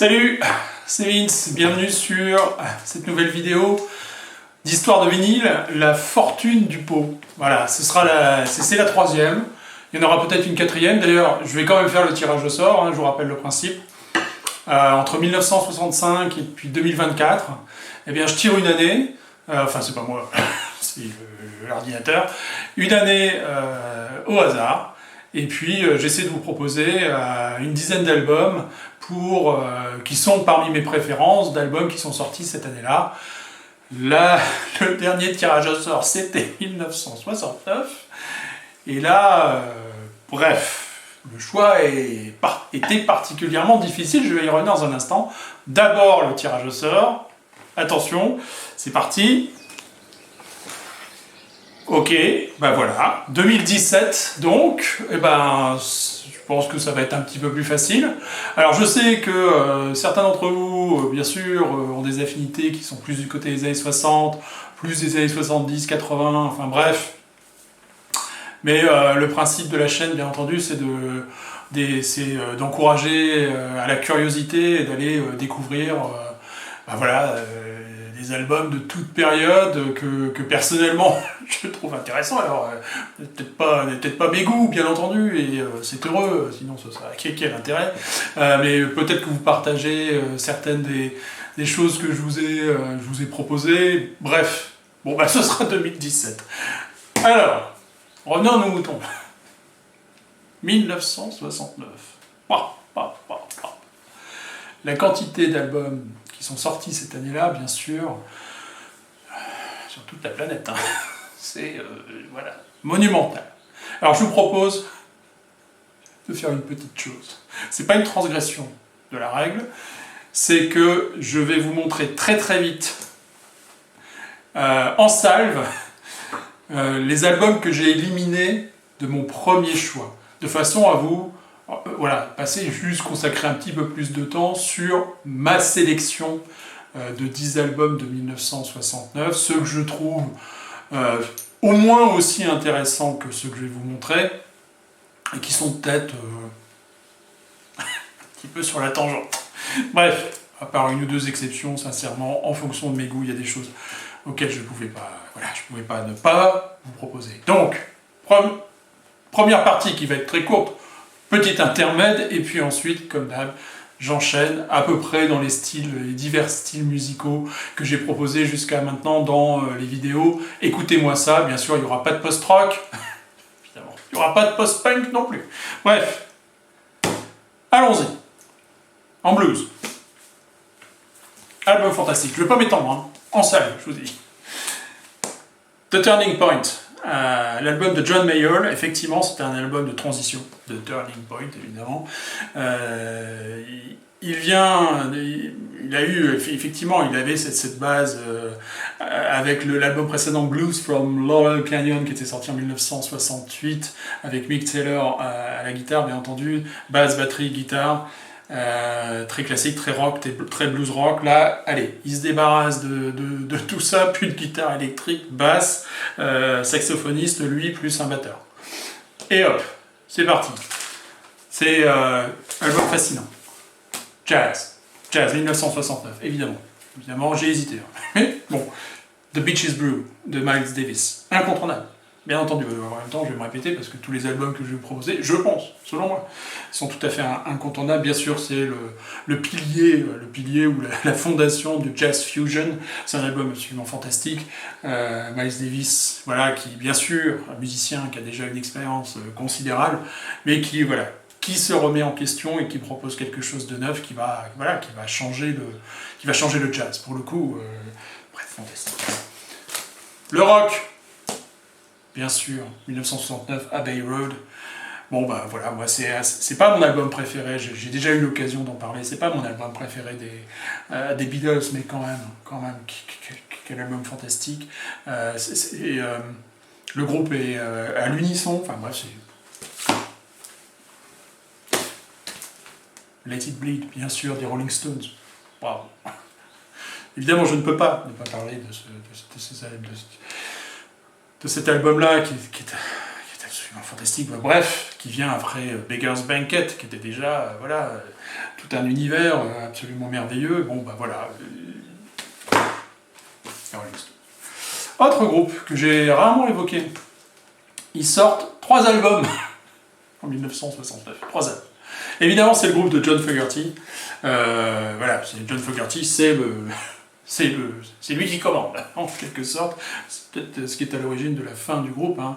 Salut, c'est Vince, bienvenue sur cette nouvelle vidéo d'histoire de vinyle, la fortune du pot. Voilà, c'est la troisième, il y en aura peut-être une quatrième, d'ailleurs je vais quand même faire le tirage au sort, je vous rappelle le principe. Entre 1965 et puis 2024, eh bien je tire une année, enfin c'est pas moi, c'est l'ordinateur, une année au hasard. Et puis j'essaie de vous proposer une dizaine d'albums qui sont parmi mes préférences d'albums qui sont sortis cette année-là. Le dernier tirage au sort c'était 1969. Et là, bref, le choix était particulièrement difficile, je vais y revenir dans un instant. D'abord le tirage au sort. Attention, c'est parti. Ok, ben voilà, 2017 donc, je pense que ça va être un petit peu plus facile. Alors je sais que certains d'entre vous, bien sûr, ont des affinités qui sont plus du côté des années 60, plus des années 70, 80, enfin bref. Mais le principe de la chaîne, bien entendu, c'est d'encourager à la curiosité et d'aller découvrir des albums de toute période que personnellement je trouve intéressants. Alors peut-être pas mes goûts, bien entendu, et c'est heureux, sinon ça serait quel intérêt. Mais peut-être que vous partagez certaines des choses que je vous ai proposées. Bref, bon ce sera 2017. Alors, revenons à nos moutons. 1969. La quantité d'albums qui sont sortis cette année-là, bien sûr, sur toute la planète, c'est monumental. Alors je vous propose de faire une petite chose. C'est pas une transgression de la règle, c'est que je vais vous montrer très très vite, en salve, les albums que j'ai éliminés de mon premier choix, de façon à vous consacrer un petit peu plus de temps sur ma sélection de 10 albums de 1969, ceux que je trouve au moins aussi intéressants que ceux que je vais vous montrer, et qui sont peut-être un petit peu sur la tangente. Bref, à part une ou deux exceptions, sincèrement, en fonction de mes goûts, il y a des choses auxquelles je ne pouvais pas ne pas vous proposer. Donc, première partie qui va être très courte, petit intermède, et puis ensuite, comme d'hab, j'enchaîne à peu près dans les divers styles musicaux que j'ai proposés jusqu'à maintenant dans les vidéos. Écoutez-moi ça, bien sûr, il n'y aura pas de post-rock, évidemment, il n'y aura pas de post-punk non plus. Bref, allons-y, en blues. Album fantastique, je ne vais pas m'étendre, en salle, je vous dis. The Turning Point. L'album de John Mayall, effectivement, c'était un album de transition, de Turning Point, évidemment. Il avait cette base avec l'album précédent Blues from Laurel Canyon qui était sorti en 1968 avec Mick Taylor à la guitare, bien entendu, basse, batterie, guitare. Très classique, très rock, très blues rock. Là, allez, il se débarrasse de tout ça, puis de guitare électrique, basse, saxophoniste, lui, plus un batteur. Et hop, c'est parti. C'est un album fascinant. Jazz 1969, évidemment, j'ai hésité. Mais bon, The Beaches Brew de Miles Davis, incontournable. Bien entendu, en même temps, je vais me répéter parce que tous les albums que je vais vous proposer, je pense, selon moi, sont tout à fait incontournables. Bien sûr, c'est le pilier ou la fondation du jazz fusion. C'est un album absolument fantastique. Miles Davis, qui, bien sûr, un musicien qui a déjà une expérience considérable, mais qui se remet en question et qui propose quelque chose de neuf qui va changer le jazz. Pour le coup, fantastique. Le rock. Bien sûr, 1969, Abbey Road. Bon moi c'est pas mon album préféré, j'ai déjà eu l'occasion d'en parler, c'est pas mon album préféré des Beatles, mais quand même, quel album fantastique. Le groupe est à l'unisson, c'est... Let It Bleed, bien sûr, des Rolling Stones. Wow. Évidemment, je ne peux pas ne pas parler de cet album-là qui est absolument fantastique, bref, qui vient après Beggar's Banquet, qui était déjà, voilà, tout un univers absolument merveilleux. Bon, bah voilà. Autre groupe que j'ai rarement évoqué, ils sortent 3 albums en 1969, 3 albums. Évidemment, c'est le groupe de John Fogerty. Voilà, John Fogerty, c'est lui qui commande, en quelque sorte. C'est peut-être ce qui est à l'origine de la fin du groupe. Hein.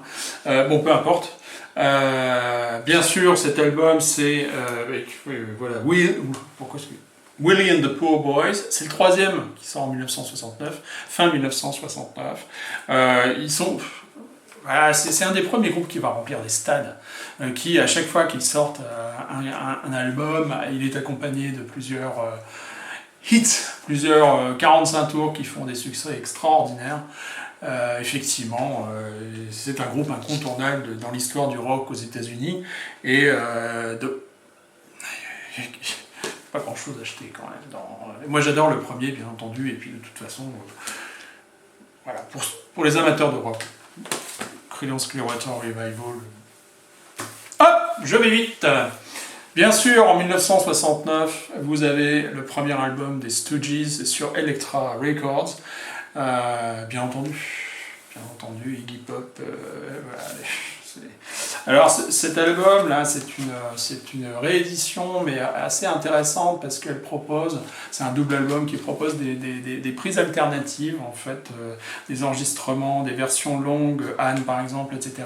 Bon, peu importe. Bien sûr, cet album, c'est voilà, Willie and the Poor Boys. C'est le 3e qui sort en 1969, fin 1969. Ils sont... Voilà, c'est un des premiers groupes qui va remplir des stades, qui, à chaque fois qu'ils sortent un album, il est accompagné de plusieurs hits, plusieurs 45 tours qui font des succès extraordinaires. Effectivement, c'est un groupe incontournable dans l'histoire du rock aux États-Unis, et pas grand-chose à acheter quand même. Moi j'adore le premier, bien entendu, et puis de toute façon, voilà, pour les amateurs de rock. Creedence Clearwater Revival. Hop, je vais vite. Bien sûr, en 1969, vous avez le premier album des Stooges sur Elektra Records. Bien entendu, Iggy Pop. Voilà. Alors cet album là, c'est une réédition, mais assez intéressante parce qu'elle propose, c'est un double album qui propose des prises alternatives en fait, des enregistrements, des versions longues, Anne par exemple, etc.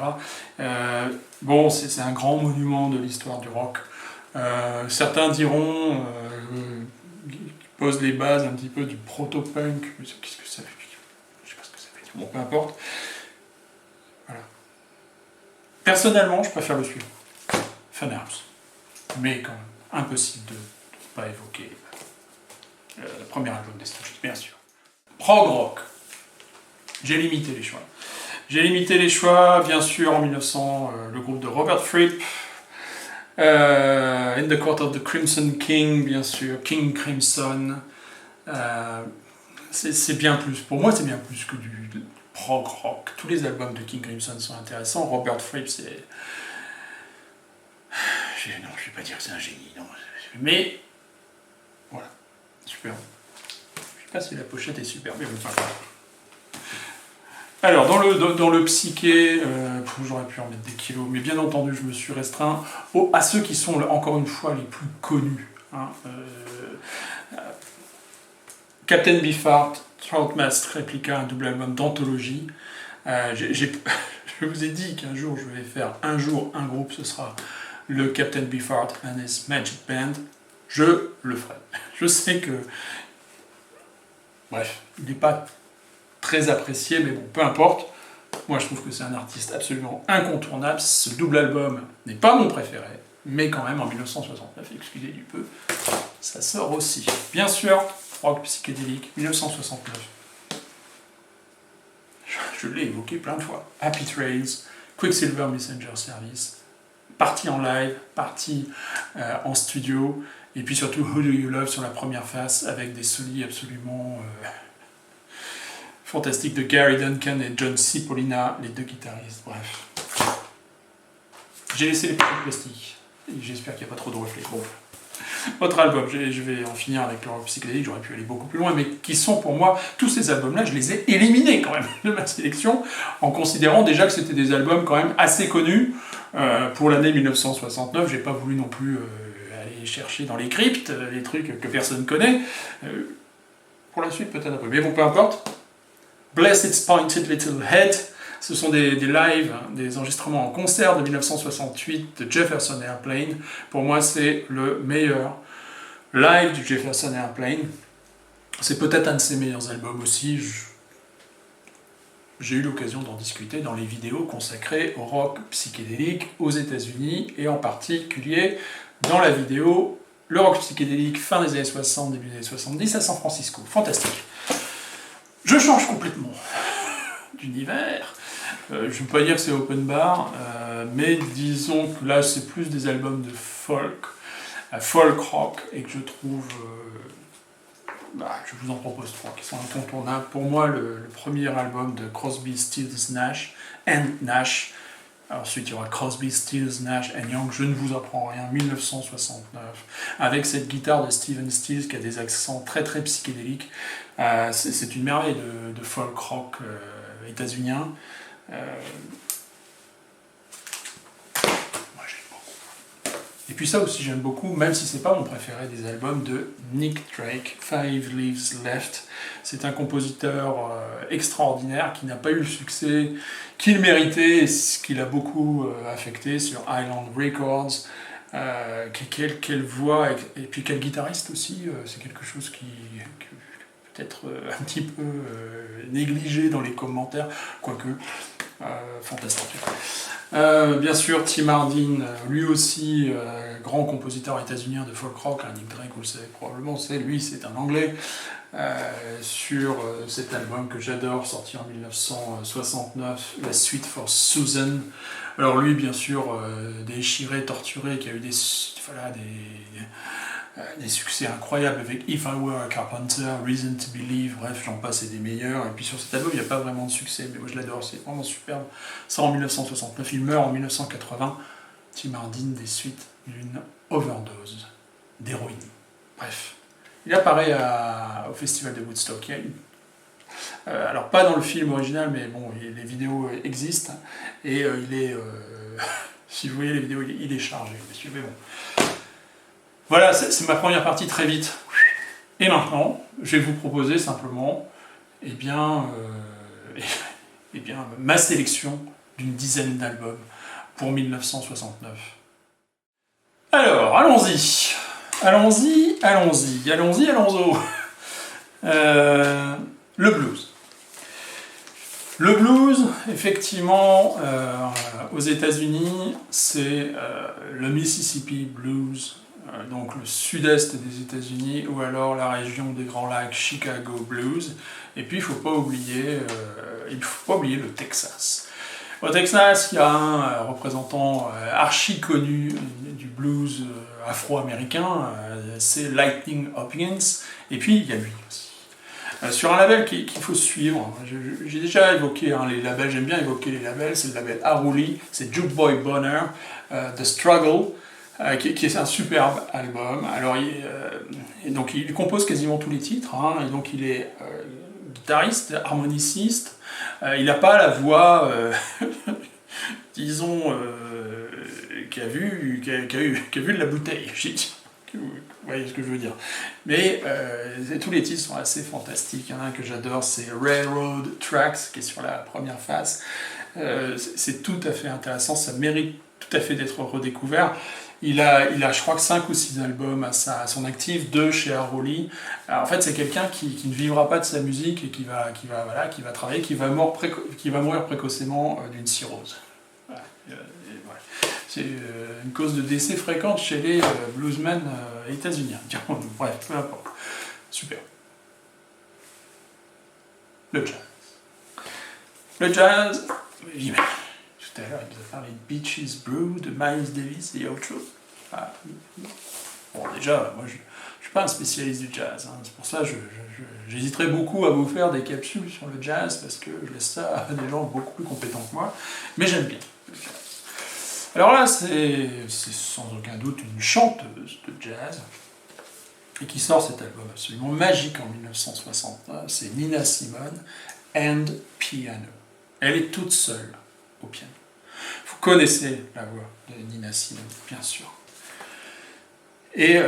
Bon, c'est un grand monument de l'histoire du rock. Certains diront qu'il pose les bases un petit peu du proto-punk, mais qu'est-ce que ça fait? Je sais pas ce que ça fait. Bon, peu importe. Voilà. Personnellement, je préfère le suivant, Funhouse. Mais quand même, impossible de ne pas évoquer le premier album des Stooges, bien sûr. Prog rock. J'ai limité les choix. Bien sûr, en 1900, le groupe de Robert Fripp. In the Court of the Crimson King, bien sûr, King Crimson. C'est bien plus, pour moi, c'est bien plus que du prog rock. Tous les albums de King Crimson sont intéressants. Robert Fripp, c'est... Non, je vais pas dire que c'est un génie, non. Mais, voilà, super. Je sais pas si la pochette est super, mais enfin... Alors, dans le psyché, j'aurais pu en mettre des kilos, mais bien entendu, je me suis restreint à ceux qui sont, encore une fois, les plus connus. Hein, Captain Beefheart, Troutmast Replica, un double album d'anthologie. Je vous ai dit qu'un jour, je vais faire un groupe, ce sera le Captain Beefheart and his Magic Band. Je le ferai. Je sais que... Bref, il n'est pas très apprécié, mais bon, peu importe. Moi, je trouve que c'est un artiste absolument incontournable. Ce double album n'est pas mon préféré, mais quand même, en 1969, excusez du peu, ça sort aussi. Bien sûr, rock psychédélique, 1969. Je l'ai évoqué plein de fois. Happy Trails, Quicksilver Messenger Service, partie en live, partie en studio, et puis surtout Who Do You Love sur la première face, avec des solis absolument... fantastique de Gary Duncan et John Cipollina, les deux guitaristes, bref. J'ai laissé les petits plastiques, et j'espère qu'il n'y a pas trop de reflets. Bon. Autre album, je vais en finir avec le rock psychédélique, j'aurais pu aller beaucoup plus loin, mais qui sont pour moi, tous ces albums-là, je les ai éliminés quand même de ma sélection, en considérant déjà que c'était des albums quand même assez connus. Pour l'année 1969, j'ai pas voulu non plus aller chercher dans les cryptes, les trucs que personne connaît. Pour la suite, peut-être un peu, mais bon, peu importe. Bless Its Pointed Little Head, ce sont des lives, des enregistrements en concert de 1968 de Jefferson Airplane. Pour moi, c'est le meilleur live du Jefferson Airplane. C'est peut-être un de ses meilleurs albums aussi. J'ai eu l'occasion d'en discuter dans les vidéos consacrées au rock psychédélique aux États-Unis, et en particulier dans la vidéo Le rock psychédélique fin des années 60, début des années 70 à San Francisco. Fantastique. Je change complètement d'univers. Je ne veux pas dire que c'est open bar, mais disons que là c'est plus des albums de folk rock, et que je trouve... je vous en propose 3 qui sont incontournables. Pour moi, le premier album de Crosby, Stills, Nash, Ensuite, il y aura Crosby, Stills, Nash & Young, je ne vous apprends rien, 1969, avec cette guitare de Stephen Stills qui a des accents très très psychédéliques. C'est une merveille de folk rock états-unien. Moi j'aime beaucoup. Et puis ça aussi j'aime beaucoup, même si c'est pas mon préféré des albums de Nick Drake, Five Leaves Left. C'est un compositeur extraordinaire qui n'a pas eu le succès qu'il méritait, et ce qui l'a beaucoup affecté sur Island Records. Quelle voix, et puis quel guitariste aussi, c'est quelque chose qui peut-être un petit peu négligé dans les commentaires, quoique fantastique. Bien sûr, Tim Hardin, lui aussi, grand compositeur états-unien de folk rock, Nick Drake, vous le savez probablement, c'est un anglais, sur cet album que j'adore, sorti en 1969, La Suite for Susan. Alors lui, bien sûr, déchiré, torturé, qui a eu des succès incroyables avec If I Were a Carpenter, Reason to Believe, bref, j'en passe et des meilleurs. Et puis sur cet album, il n'y a pas vraiment de succès, mais moi je l'adore, c'est vraiment superbe. Ça en 1969, il meurt en 1980. Tim Hardin des suites d'une overdose d'héroïne. Bref, il apparaît au festival de Woodstock. Alors pas dans le film original, mais bon, les vidéos existent, et il est, si vous voyez les vidéos, il est chargé, monsieur, mais bon. Voilà, c'est ma première partie très vite. Et maintenant, je vais vous proposer simplement, ma sélection d'une dizaine d'albums pour 1969. Alors, allons-y. Le blues. Le blues, effectivement, aux États-Unis, c'est le Mississippi Blues, donc le sud-est des États-Unis, ou alors la région des Grands Lacs, Chicago Blues. Et puis il ne faut pas oublier le Texas. Au Texas, il y a un représentant archi connu du blues afro-américain, c'est Lightning Hopkins, et puis il y a lui aussi. Sur un label qu'il faut suivre, j'ai déjà évoqué les labels, j'aime bien évoquer les labels, c'est le label Aruli, c'est Jukeboy Bonner, The Struggle, qui est un superbe album. Alors, donc, il compose quasiment tous les titres, hein, et donc il est guitariste, harmoniciste, il n'a pas la voix, disons, qui a vu de la bouteille. Vous voyez ce que je veux dire. Mais tous les titres sont assez fantastiques. Il y en a un que j'adore, c'est Railroad Tracks, qui est sur la première face. C'est tout à fait intéressant, ça mérite tout à fait d'être redécouvert. Il a, je crois que 5 ou 6 albums à son actif, 2 chez Aroli. En fait, c'est quelqu'un qui ne vivra pas de sa musique et qui va travailler, qui va mourir précocement d'une cirrhose. Voilà. Voilà. C'est une cause de décès fréquente chez les bluesmen états-uniens. Bref, peu importe. Super. Le jazz. Le jazz, oui, tout à l'heure, il nous a parlé de Beaches Brew, de Miles Davis et autre chose. Ah, bon, déjà, moi, je ne suis pas un spécialiste du jazz. Hein. C'est pour ça que j'hésiterai beaucoup à vous faire des capsules sur le jazz, parce que je laisse ça à des gens beaucoup plus compétents que moi. Mais j'aime bien le jazz. Alors là, c'est sans aucun doute une chanteuse de jazz, et qui sort cet album absolument magique en 1969. C'est Nina Simone and Piano. Elle est toute seule au piano. Vous connaissez la voix de Nina Simone, bien sûr. Et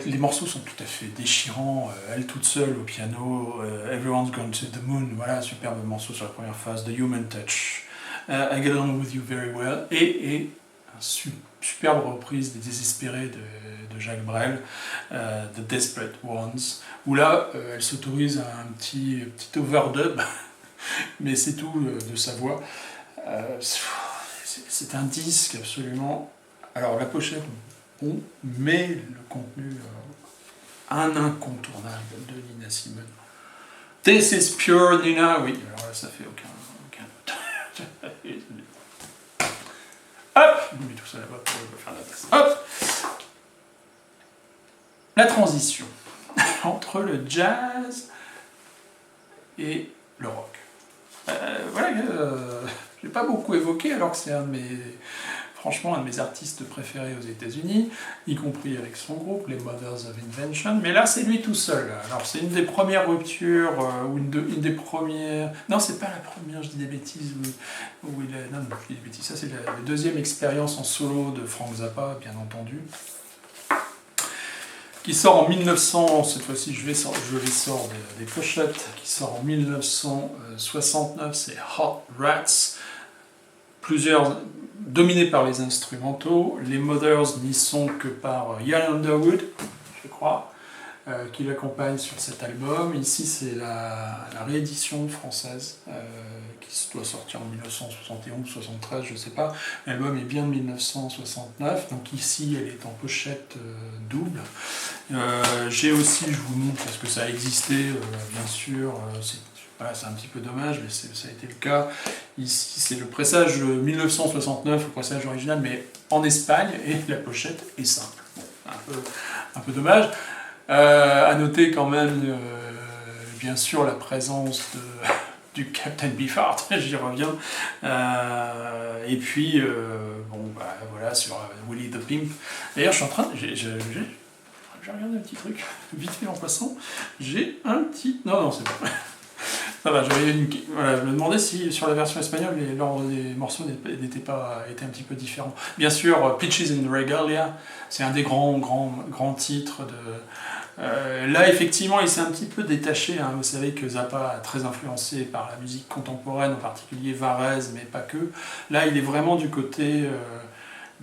les morceaux sont tout à fait déchirants. Elle toute seule au piano, Everyone's Gone to the Moon, voilà, superbe morceau sur la première phase, The Human Touch, I Get Along With You Very Well, et une superbe reprise des Désespérés de Jacques Brel, The Desperate Ones, où là, elle s'autorise un petit overdub, mais c'est tout de sa voix. C'est un disque absolument... Alors la pochette, bon, mais le contenu, un incontournable de Nina Simone. This is pure Nina, oui, alors là ça fait aucun doute. Hop, je mets tout ça là-bas pour faire la tasse. Hop, la transition entre le jazz et le rock. Voilà, je l'ai pas beaucoup évoqué alors que c'est franchement un de mes artistes préférés aux États-Unis, y compris avec son groupe, les Mothers of Invention. Mais là, c'est lui tout seul. Alors, c'est une des premières ruptures, ou une des premières... Non, c'est pas la première, je dis des bêtises. Non, je dis des bêtises. Ça, c'est la deuxième expérience en solo de Frank Zappa, bien entendu. Qui sort en 1900, cette fois-ci je les sors des pochettes, qui sort en 1969, c'est Hot Rats. Plusieurs dominé par les instrumentaux. Les Mothers n'y sont que par Ian Underwood, je crois, qui l'accompagne sur cet album. Ici, c'est la réédition française, qui doit sortir en 1971-73, je ne sais pas. L'album est bien de 1969, donc ici, elle est en pochette double. J'ai aussi, je vous montre, parce que ça a existé, bien sûr, c'est un petit peu dommage, mais ça a été le cas. Ici, c'est le pressage 1969, le pressage original, mais en Espagne, et la pochette est simple. Bon, un peu dommage. À noter quand même, bien sûr, la présence du Captain Beefheart, j'y reviens. Et puis, voilà, sur Willie the Pimp. D'ailleurs, je suis en train de... J'ai regardé un petit truc, vite fait en passant. J'ai un petit... Non, c'est bon. Ça va, voilà, je me demandais si sur la version espagnole, l'ordre des morceaux était un petit peu différent. Bien sûr, Peaches in Regalia, c'est un des grands titres de... là, effectivement, il s'est un petit peu détaché. Hein. Vous savez que Zappa est très influencé par la musique contemporaine, en particulier Varese, mais pas que. Là, il est vraiment du côté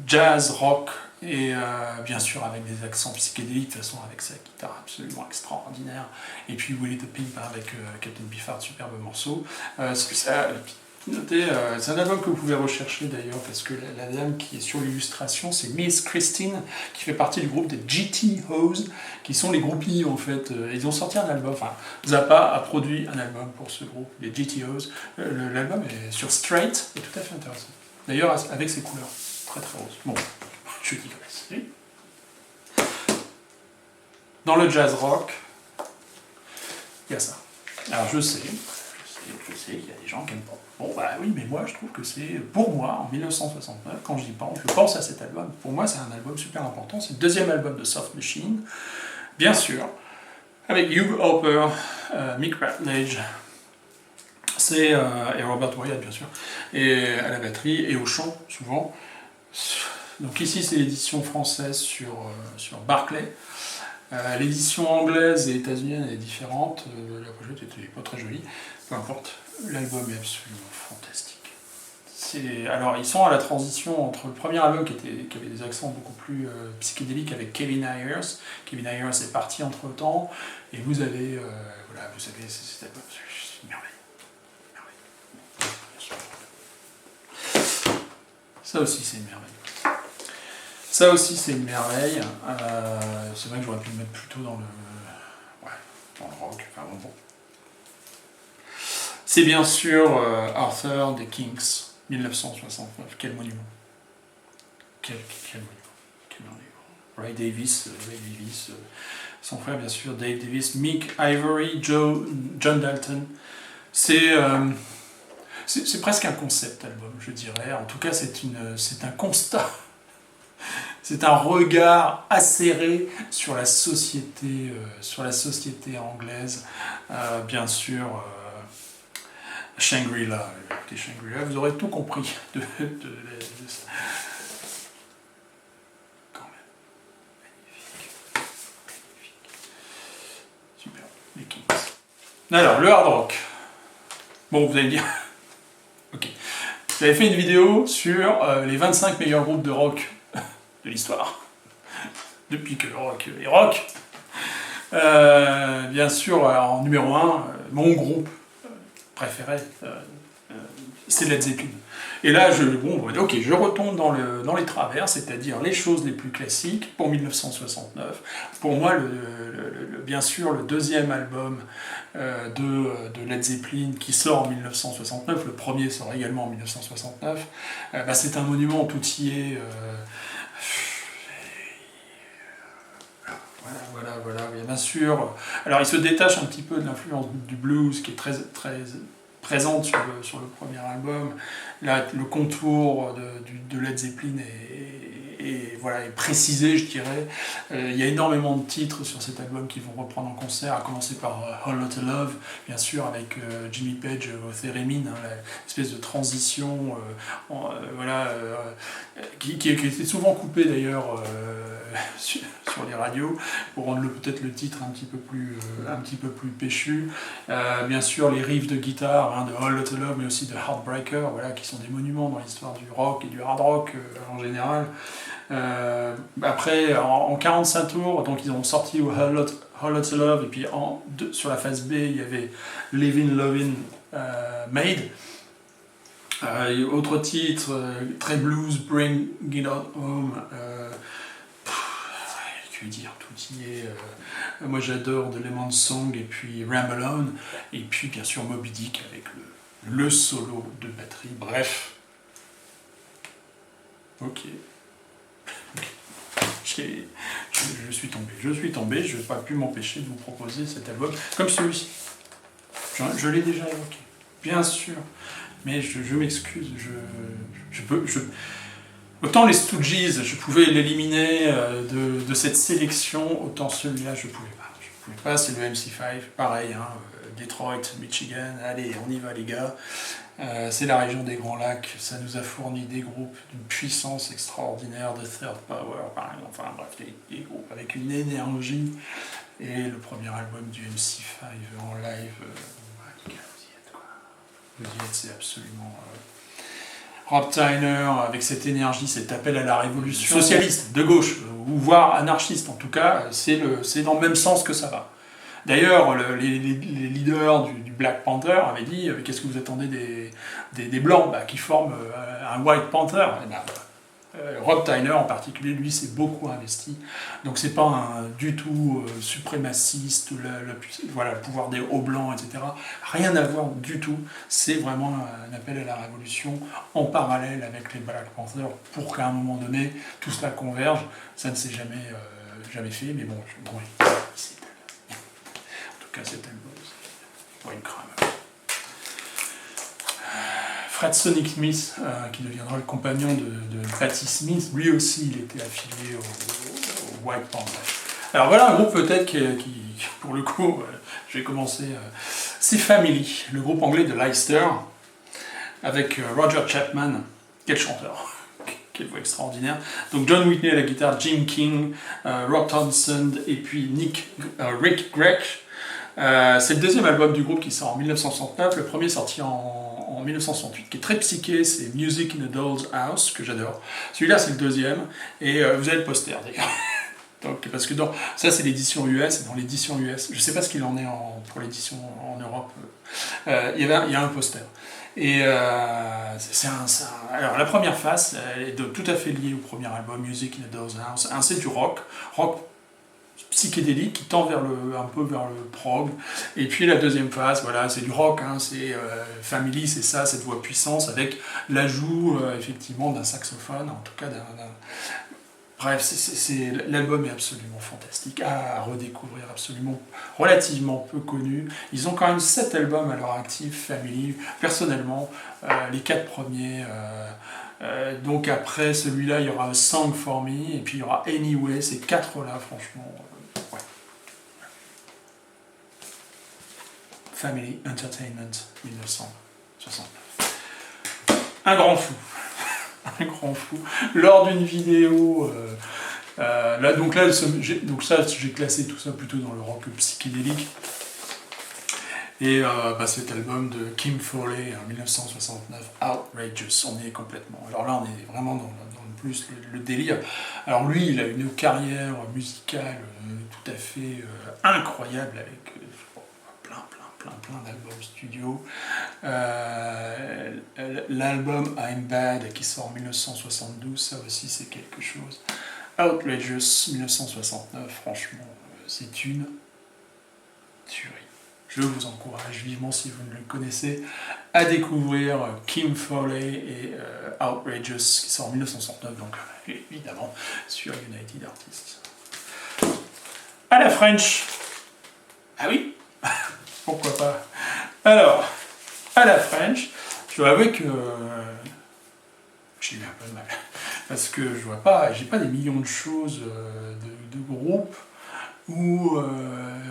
jazz, rock, et bien sûr avec des accents psychédéliques, de toute façon avec sa guitare absolument extraordinaire, et puis Willie the Pimp avec Captain Beefheart, superbe morceau. C'est un album que vous pouvez rechercher d'ailleurs, parce que la dame qui est sur l'illustration, c'est Miss Christine, qui fait partie du groupe des GTOs, qui sont les groupies en fait. Ils ont sorti un album, enfin Zappa a produit un album pour ce groupe, les GTOs. L'album est sur Straight, est tout à fait intéressant. D'ailleurs avec ses couleurs, très très roses. Bon. Je digresse. Dans le jazz rock, il y a ça. Alors je sais qu'il y a des gens qui n'aiment pas. Bon bah oui, mais moi je trouve que c'est, pour moi, en 1969, quand je pense à cet album, pour moi c'est un album super important, c'est le deuxième album de Soft Machine, bien sûr, avec Hugh Hopper, Mick Ratledge, et Robert Wyatt bien sûr, et à la batterie et au chant souvent. Donc ici c'est l'édition française sur Barclay. L'édition anglaise et états-unienne est différente, la pochette n'était pas très jolie, peu importe, l'album est absolument fantastique. Alors ils sont à la transition entre le premier album qui avait des accents beaucoup plus psychédéliques avec Kevin Ayers. Kevin Ayers est parti entre temps, et vous avez, cet album, c'est une merveille. Ça aussi c'est une merveille. Ça aussi c'est une merveille. C'est vrai que j'aurais pu le mettre plutôt dans le rock. Enfin bon. C'est bien sûr Arthur des Kings, 1969. Quel monument. Quel monument. Ray Davis, son frère bien sûr, Dave Davis, Mick Avory, John Dalton. C'est presque un concept album, je dirais. En tout cas, c'est un constat. C'est un regard acéré sur la société anglaise. Bien sûr, Shangri-La. Shangri-La, vous aurez tout compris de ça. Quand même. Magnifique. Super. Les Kings. Alors, le hard rock. Bon, vous allez me dire... Ok. J'avais fait une vidéo sur les 25 meilleurs groupes de rock de l'histoire, depuis que le rock est rock. Bien sûr, en numéro 1, mon groupe préféré, c'est Led Zeppelin. Et là, je retombe dans les travers, c'est-à-dire les choses les plus classiques pour 1969. Pour moi, bien sûr, le deuxième album de Led Zeppelin qui sort en 1969, le premier sort également en 1969, c'est un monument tout y est. Voilà, bien sûr. Alors il se détache un petit peu de l'influence du blues qui est très, très présente sur le premier album. Là, le contour de Led Zeppelin voilà, est précisé, je dirais. Il y a énormément de titres sur cet album qui vont reprendre en concert, à commencer par Whole Lotta Love, bien sûr, avec Jimmy Page au theremin, hein, l'espèce de transition qui était souvent coupée d'ailleurs sur les radios, pour rendre peut-être le titre un petit peu plus péchu. Bien sûr, les riffs de guitare hein, de Whole Lotta Love, mais aussi de Heartbreaker, voilà, qui sont des monuments dans l'histoire du rock et du hard rock en général. Après, en 45 tours, donc ils ont sorti Whole Lotta Love, et puis sur la phase B, il y avait Livin' Lovin' Made. Autre titre, très blues, Bring It On Home. Que dire, tout y est. Moi j'adore The Lemon Song, et puis Ramble On, et puis bien sûr Moby Dick avec le solo de batterie. Bref. Ok. Je suis tombé, je n'ai pas pu m'empêcher de vous proposer cet album, comme celui-ci. Je l'ai déjà évoqué, bien sûr, mais je m'excuse, autant les Stooges, je pouvais l'éliminer de cette sélection, autant celui-là, je ne pouvais pas. C'est le MC5, pareil, hein, Detroit, Michigan, allez, on y va les gars. C'est la région des Grands Lacs, ça nous a fourni des groupes d'une puissance extraordinaire, de Third Power, par exemple, enfin bref, des groupes avec une énergie. Et le premier album du MC5 en live, les gars, vous y êtes quoi. Vous y êtes, c'est absolument... Rob Tyner, avec cette énergie, cet appel à la révolution socialiste, de gauche, ou voire anarchiste en tout cas, c'est dans le même sens que ça va. D'ailleurs, les leaders du Black Panther avaient dit qu'est-ce que vous attendez des Blancs qui forment un White Panther. Et ben, Rob Tyner en particulier, lui, s'est beaucoup investi. Donc c'est pas du tout suprémaciste, le pouvoir des Hauts-Blancs, etc. Rien à voir du tout. C'est vraiment un appel à la révolution en parallèle avec les Black Panthers pour qu'à un moment donné, tout cela converge. Ça ne s'est jamais fait, mais bon c'est cet album, c'est une crème. Fred Sonic Smith, qui deviendra le compagnon de Patti Smith, lui aussi il était affilié au White Panther. Alors voilà un groupe peut-être qui pour le coup, je vais commencer, c'est Family, le groupe anglais de Leicester, avec Roger Chapman, quel chanteur, quelle voix extraordinaire. Donc John Whitney à la guitare, Jim King, Rob Townsend et puis Rick Gregg. C'est le deuxième album du groupe qui sort en 1969, le premier sorti en 1968, qui est très psyché, c'est Music in a Doll's House, que j'adore. Celui-là c'est le deuxième, et vous avez le poster d'ailleurs. Donc, parce que ça c'est l'édition US, et dans l'édition US, je ne sais pas ce qu'il en est pour l'édition en Europe, il y a un poster. Et alors la première face, elle est tout à fait liée au premier album, Music in a Doll's House. C'est du rock psychédélique qui tend un peu vers le prog, et puis la deuxième phase, voilà, c'est du rock, hein, c'est Family, c'est ça, cette voix puissance avec l'ajout effectivement d'un saxophone, en tout cas bref, l'album est absolument fantastique, à redécouvrir, absolument relativement peu connu. Ils ont quand même 7 albums à leur actif, Family. Personnellement, les 4 premiers, donc après celui-là, il y aura A Song for Me, et puis il y aura Anyway, ces 4-là, franchement, ouais. Family Entertainment, 1969. Un grand fou. Un grand fou. Lors d'une vidéo, j'ai classé tout ça plutôt dans le rock psychédélique. Et cet album de Kim Fowley en 1969, Outrageous, on y est complètement. Alors là, on est vraiment dans plus le délire. Alors lui, il a une carrière musicale tout à fait incroyable avec plein d'albums studio. L'album I'm Bad qui sort en 1972, ça aussi c'est quelque chose. Outrageous 1969, franchement, c'est une tuerie. Je vous encourage vivement, si vous ne le connaissez, à découvrir Kim Fowley et Outrageous qui sort en 1969, donc évidemment sur United Artists. À la French. Ah oui. Pourquoi pas. Alors, à la French. Je dois avouer que j'ai eu un peu de mal. Parce que je vois pas, j'ai pas des millions de choses de groupes ou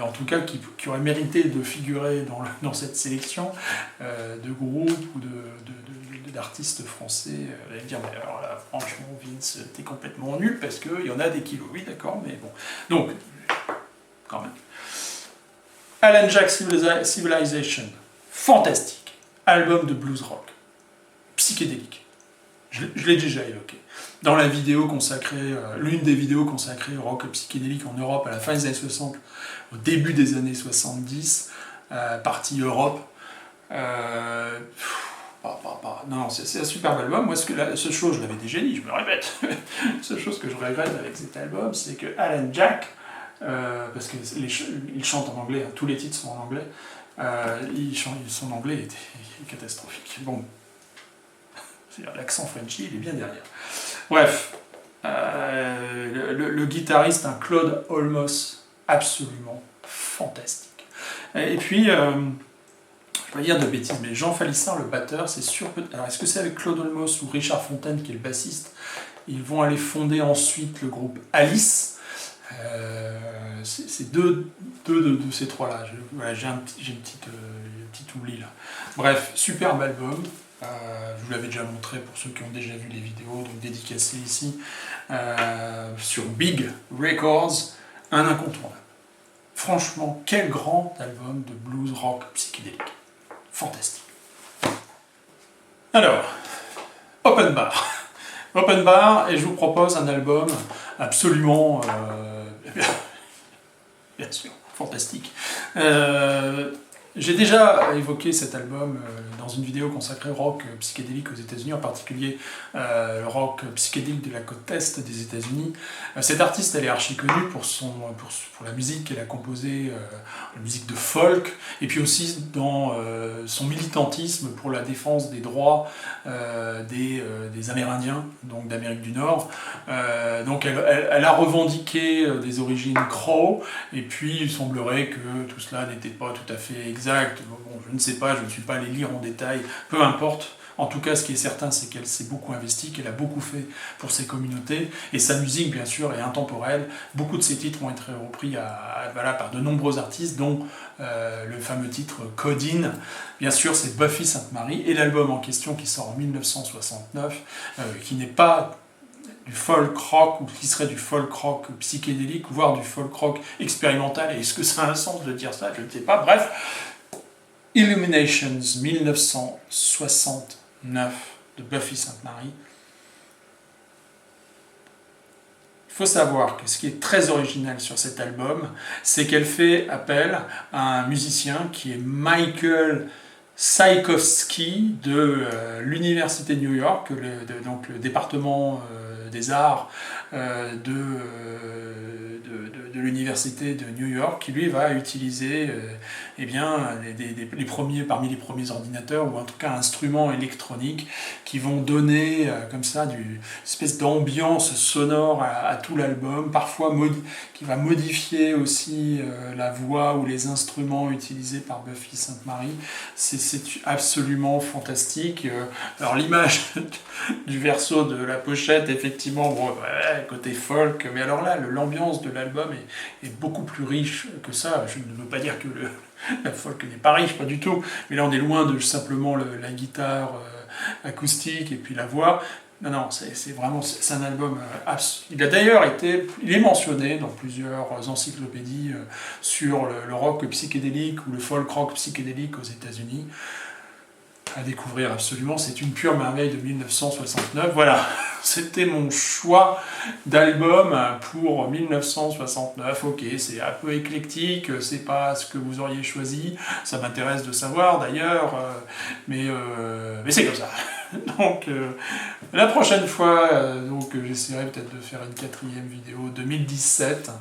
en tout cas qui auraient mérité de figurer dans cette sélection de groupes ou d'artistes français. Vous allez me dire, mais alors là, franchement, Vince, t'es complètement nul parce qu'il y en a des kilos. Oui, d'accord, mais bon. Donc, quand même. Alan Jack Civilization, fantastique. Album de blues rock, psychédélique. Je l'ai déjà évoqué. Dans la vidéo consacrée, l'une des vidéos consacrées au rock psychédélique en Europe à la fin des années 60, au début des années 70, partie Europe. Non, c'est un superbe album. Moi, la seule chose, je l'avais déjà dit, je me répète, la seule chose que je regrette avec cet album, c'est que Alan Jack, parce qu'il chante en anglais, hein, tous les titres sont en anglais, son anglais était catastrophique. Bon, l'accent Frenchy, il est bien derrière. Bref, le guitariste, un Claude Olmos, absolument fantastique. Et puis, je vais pas dire de bêtises, mais Jean Falissard, le batteur, c'est sûr. Alors, est-ce que c'est avec Claude Olmos ou Richard Fontaine, qui est le bassiste? Ils vont aller fonder ensuite le groupe Alice. C'est deux de ces trois-là. J'ai un petit oubli là. Bref, superbe album. Je vous l'avais déjà montré pour ceux qui ont déjà vu les vidéos, donc dédicacé ici, sur Big Records, un incontournable. Franchement, quel grand album de blues rock psychédélique. Fantastique. Alors, Open Bar. Open Bar, et je vous propose un album absolument, bien sûr, fantastique. J'ai déjà évoqué cet album dans une vidéo consacrée au rock psychédélique aux États-Unis, en particulier le rock psychédélique de la côte est des États-Unis. Cette artiste, elle est archi connue pour la musique qu'elle a composée, la musique de folk, et puis aussi dans son militantisme pour la défense des droits des Amérindiens, donc d'Amérique du Nord. Donc elle a revendiqué des origines Crow, et puis il semblerait que tout cela n'était pas tout à fait exact. Bon, je ne sais pas, je ne suis pas allé lire en détail, peu importe. En tout cas, ce qui est certain, c'est qu'elle s'est beaucoup investie, qu'elle a beaucoup fait pour ses communautés, et sa musique, bien sûr, est intemporelle. Beaucoup de ses titres vont être repris par de nombreux artistes, dont le fameux titre Codine. Bien sûr, c'est Buffy Sainte-Marie, et l'album en question qui sort en 1969, qui n'est pas du folk rock, ou qui serait du folk rock psychédélique, voire du folk rock expérimental. Et est-ce que ça a un sens de dire ça? Je ne sais pas. Bref, Illuminations 1969 de Buffy Sainte-Marie. Il faut savoir que ce qui est très original sur cet album, c'est qu'elle fait appel à un musicien qui est Michael Tchaikovsky de l'Université de New York, donc le département des arts de l'Université de New York, qui lui va utiliser parmi les premiers ordinateurs, ou en tout cas instruments électroniques qui vont donner comme ça une espèce d'ambiance sonore à tout l'album, parfois qui va modifier aussi la voix ou les instruments utilisés par Buffy Sainte-Marie. C'est absolument fantastique. Alors l'image du verso de la pochette, effectivement, bon, côté folk, mais alors là, l'ambiance de l'album est beaucoup plus riche que ça. Je ne veux pas dire que la folk n'est pas riche, pas du tout, mais là on est loin de simplement la guitare acoustique et puis la voix. Non, c'est vraiment un album. Il est mentionné dans plusieurs encyclopédies sur le rock psychédélique ou le folk rock psychédélique aux États-Unis. À découvrir absolument, c'est une pure merveille de 1969. Voilà, c'était mon choix d'album pour 1969. Ok, c'est un peu éclectique, c'est pas ce que vous auriez choisi, ça m'intéresse de savoir d'ailleurs, mais c'est comme ça. Donc la prochaine fois, j'essaierai peut-être de faire une 4e vidéo 2017.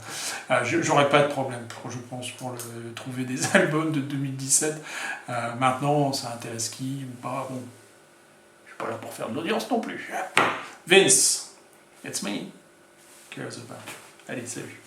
J'aurai pas de problème, je pense, pour trouver des albums de 2017. Maintenant, ça intéresse qui ou pas? Bon, je suis pas là pour faire de l'audience non plus. Vince, it's me. Cares about you. Allez, salut.